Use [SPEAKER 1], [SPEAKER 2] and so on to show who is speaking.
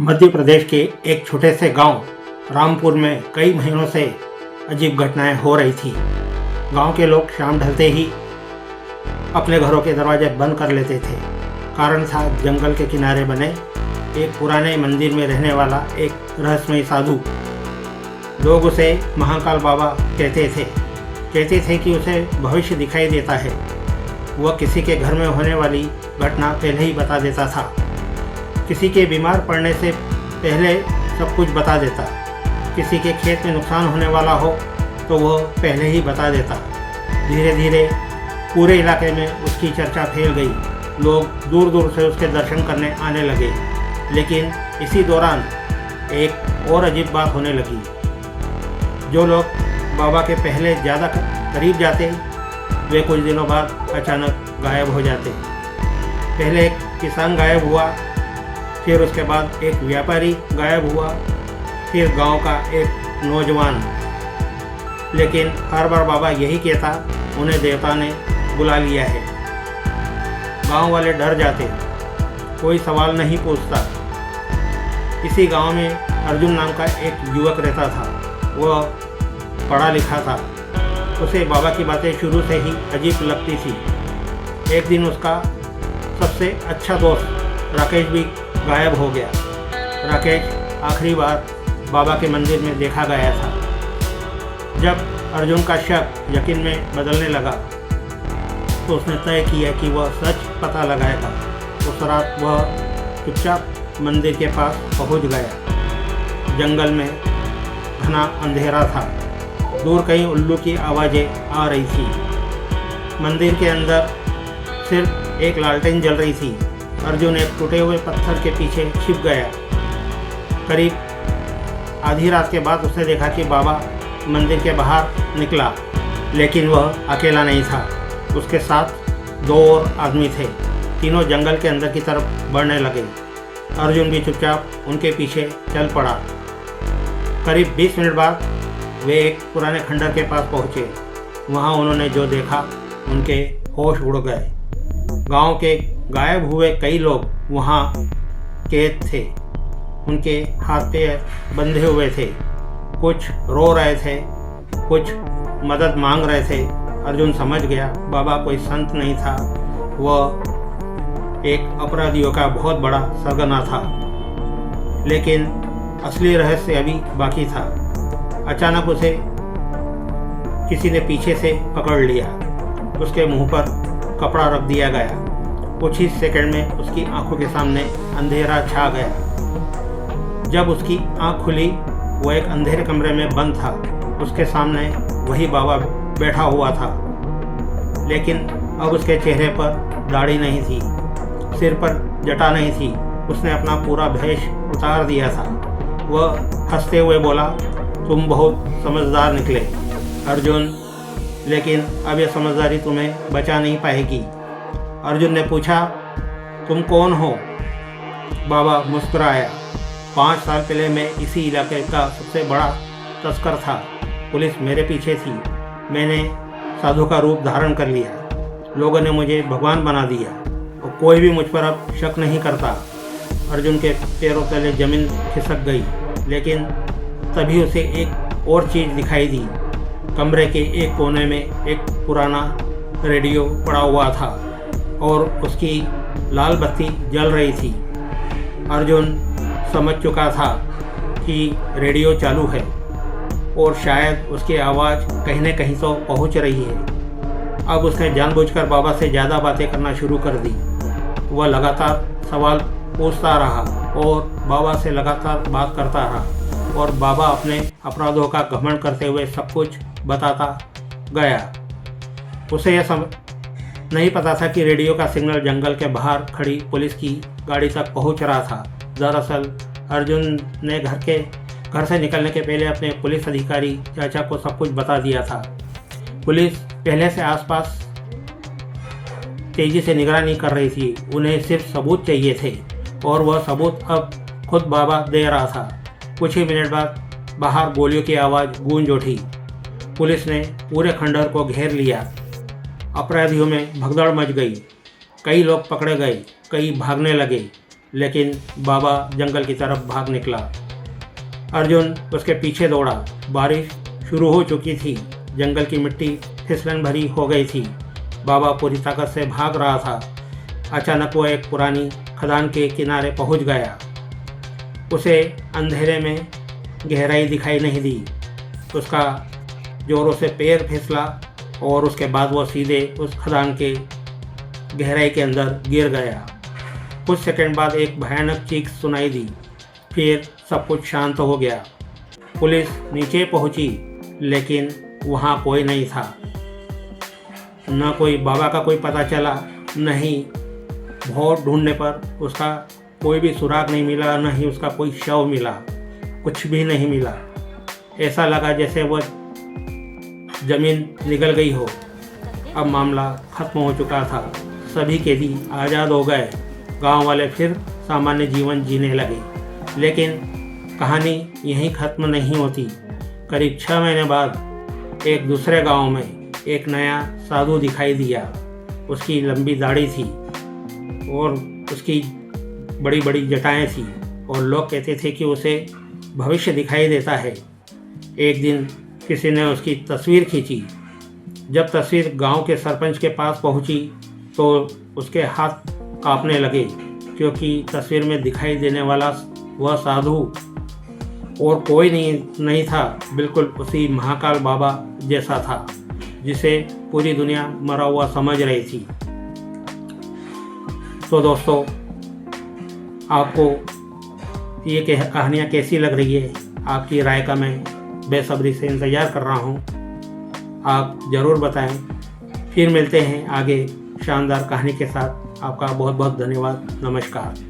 [SPEAKER 1] मध्य प्रदेश के एक छोटे से गांव रामपुर में कई महीनों से अजीब घटनाएं हो रही थी। गांव के लोग शाम ढलते ही अपने घरों के दरवाजे बंद कर लेते थे। कारण था जंगल के किनारे बने एक पुराने मंदिर में रहने वाला एक रहस्यमयी साधु। लोग उसे महाकाल बाबा कहते थे कि उसे भविष्य दिखाई देता है। वह किसी के घर में होने वाली घटना पहले ही बता देता था। किसी के बीमार पड़ने से पहले सब कुछ बता देता। किसी के खेत में नुकसान होने वाला हो तो वह पहले ही बता देता। धीरे धीरे पूरे इलाके में उसकी चर्चा फैल गई। लोग दूर दूर से उसके दर्शन करने आने लगे। लेकिन इसी दौरान एक और अजीब बात होने लगी। जो लोग बाबा के पहले ज़्यादा करीब जाते वे कुछ दिनों बाद अचानक गायब हो जाते। पहले एक किसान गायब हुआ, फिर उसके बाद एक व्यापारी गायब हुआ, फिर गांव का एक नौजवान। लेकिन हर बार बाबा यही कहता, उन्हें देवता ने बुला लिया है। गांव वाले डर जाते, कोई सवाल नहीं पूछता। इसी गांव में अर्जुन नाम का एक युवक रहता था। वह पढ़ा लिखा था। उसे बाबा की बातें शुरू से ही अजीब लगती थी। एक दिन उसका सबसे अच्छा दोस्त राकेश भी गायब हो गया। राकेश आखिरी बार बाबा के मंदिर में देखा गया था। जब अर्जुन का शक यकीन में बदलने लगा तो उसने तय किया कि वह सच पता लगाएगा। उस रात वह चुपचाप मंदिर के पास पहुंच गया। जंगल में घना अंधेरा था। दूर कहीं उल्लू की आवाज़ें आ रही थी। मंदिर के अंदर सिर्फ एक लालटेन जल रही थी। अर्जुन एक टूटे हुए पत्थर के पीछे छिप गया। करीब आधी रात के बाद उसने देखा कि बाबा मंदिर के बाहर निकला। लेकिन वह अकेला नहीं था। उसके साथ दो और आदमी थे। तीनों जंगल के अंदर की तरफ बढ़ने लगे। अर्जुन भी चुपचाप उनके पीछे चल पड़ा। करीब 20 मिनट बाद वे एक पुराने खंडर के पास पहुँचे। वहाँ उन्होंने जो देखा उनके होश उड़ गए। गांव के गायब हुए कई लोग वहाँ कैद थे। उनके हाथ पैर बंधे हुए थे। कुछ रो रहे थे, कुछ मदद मांग रहे थे। अर्जुन समझ गया बाबा कोई संत नहीं था, वह एक अपराधियों का बहुत बड़ा सरगना था। लेकिन असली रहस्य अभी बाकी था। अचानक उसे किसी ने पीछे से पकड़ लिया। उसके मुंह पर कपड़ा रख दिया गया। कुछ ही सेकंड में उसकी आंखों के सामने अंधेरा छा गया। जब उसकी आंख खुली वह एक अंधेरे कमरे में बंद था। उसके सामने वही बाबा बैठा हुआ था। लेकिन अब उसके चेहरे पर दाढ़ी नहीं थी, सिर पर जटा नहीं थी। उसने अपना पूरा भेष उतार दिया था। वह हंसते हुए बोला, तुम बहुत समझदार निकले अर्जुन, लेकिन अब यह समझदारी तुम्हें बचा नहीं पाएगी। अर्जुन ने पूछा, तुम कौन हो? बाबा मुस्कुराया। 5 साल पहले मैं इसी इलाके का सबसे बड़ा तस्कर था। पुलिस मेरे पीछे थी। मैंने साधु का रूप धारण कर लिया। लोगों ने मुझे भगवान बना दिया और कोई भी मुझ पर अब शक नहीं करता। अर्जुन के पैरों तले जमीन खिसक गई। लेकिन तभी उसे एक और चीज़ दिखाई दी। कमरे के एक कोने में एक पुराना रेडियो पड़ा हुआ था और उसकी लाल बत्ती जल रही थी। अर्जुन समझ चुका था कि रेडियो चालू है और शायद उसकी आवाज़ कहीं न कहीं तो पहुंच रही है। अब उसने जानबूझकर बाबा से ज़्यादा बातें करना शुरू कर दी। वह लगातार सवाल पूछता रहा और बाबा से लगातार बात करता रहा और बाबा अपने अपराधों का घमंड करते हुए सब कुछ बताता गया। उसे यह नहीं पता था कि रेडियो का सिग्नल जंगल के बाहर खड़ी पुलिस की गाड़ी तक पहुंच रहा था। दरअसल अर्जुन ने घर से निकलने के पहले अपने पुलिस अधिकारी चाचा को सब कुछ बता दिया था। पुलिस पहले से आसपास तेजी से निगरानी कर रही थी। उन्हें सिर्फ सबूत चाहिए थे और वह सबूत अब खुद बाबा दे रहा था। कुछ ही मिनट बाद बाहर गोलियों की आवाज़ गूंज उठी। पुलिस ने पूरे खंडर को घेर लिया। अपराधियों में भगदड़ मच गई। कई लोग पकड़े गए, कई भागने लगे। लेकिन बाबा जंगल की तरफ भाग निकला। अर्जुन उसके पीछे दौड़ा। बारिश शुरू हो चुकी थी। जंगल की मिट्टी फिसलन भरी हो गई थी। बाबा पूरी ताकत से भाग रहा था। अचानक वो एक पुरानी खदान के किनारे पहुंच गया। उसे अंधेरे में गहराई दिखाई नहीं दी। उसका जोरों से पैर फिसला और उसके बाद वो सीधे उस खदान के गहराई के अंदर गिर गया। कुछ सेकंड बाद एक भयानक चीख सुनाई दी। फिर सब कुछ शांत हो गया। पुलिस नीचे पहुंची, लेकिन वहाँ कोई नहीं था। न कोई बाबा का कोई पता चला, नहीं बहुत ढूंढने पर उसका कोई भी सुराग नहीं मिला, न ही उसका कोई शव मिला। कुछ भी नहीं मिला। ऐसा लगा जैसे वह जमीन निगल गई हो। अब मामला खत्म हो चुका था। सभी कैदी आज़ाद हो गए। गांव वाले फिर सामान्य जीवन जीने लगे। लेकिन कहानी यहीं ख़त्म नहीं होती। करीब 6 महीने बाद एक दूसरे गांव में एक नया साधु दिखाई दिया। उसकी लंबी दाढ़ी थी और उसकी बड़ी बड़ी जटाएं थी और लोग कहते थे कि उसे भविष्य दिखाई देता है। एक दिन किसी ने उसकी तस्वीर खींची। जब तस्वीर गांव के सरपंच के पास पहुंची तो उसके हाथ कांपने लगे, क्योंकि तस्वीर में दिखाई देने वाला वह साधु और कोई नहीं था, बिल्कुल उसी महाकाल बाबा जैसा था जिसे पूरी दुनिया मरा हुआ समझ रही थी। तो दोस्तों, आपको ये कहानियाँ कैसी लग रही है, आपकी राय का मैं बेसब्री से इंतज़ार कर रहा हूँ। आप ज़रूर बताएं। फिर मिलते हैं आगे शानदार कहानी के साथ। आपका बहुत बहुत धन्यवाद। नमस्कार।